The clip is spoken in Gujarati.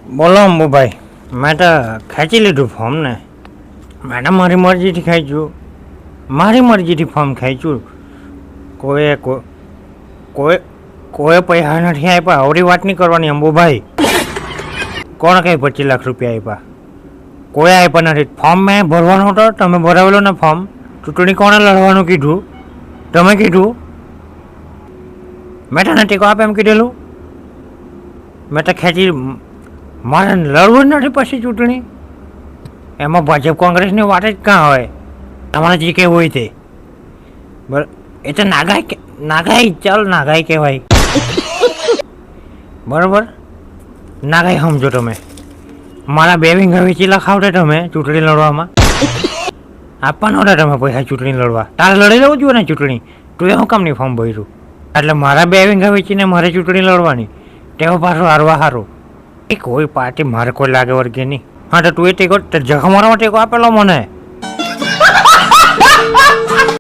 બોલો અંબુભાઈ, મેં તો ખેંચી લીધું ફોર્મ ને. મેં તો મારી મરજીથી ખેંચ્યું, મારી મરજીથી ફોર્મ ખેંચ્યું. કોઈ પૈસા નથી આપ્યા. આવડી વાત નહીં કરવાની અંબુભાઈ. કોણ કંઈ 25 લાખ રૂપિયા આપ્યા? કોઈ આપ્યા નથી. ફોર્મ મેં ભરવાનો હતો, તમે ભરાવેલો ને ફોર્મ. ચૂંટણી કોણે લડવાનું કીધું? તમે કીધું. મેં તને ટેકો આપે એમ કીધેલું. મેં તો ખેંચી. મારે લડવું જ નથી પછી ચૂંટણી. એમાં ભાજપ કોંગ્રેસની વાત જ કાં હોય? તમારે જે કહેવું હોય તે એ તો નાગાઈ ચાલ નાગાઈ કહેવાય. બરાબર, નાગાઈ સમજો તમે. મારા 2 વીંઘા વેચી લખાવટે તમે ચૂંટણી લડવામાં. આપવાનો હતા તમે પૈસા ચૂંટણી લડવા. તારે લડી લેવું જોઈએ ને ચૂંટણી. તું એ શું કામની ફોર્મ ભર્યું? એટલે મારા 2 વીંઘા વેચીને મારે ચૂંટણી લડવાની. તેઓ પાછો હારવા હારું. એ કોઈ પાર્ટી મારે કોઈ લાગે વર્ગે નહીં. હા તો તું એ ટેકો જખા મારવા ટેકો આપેલો મને.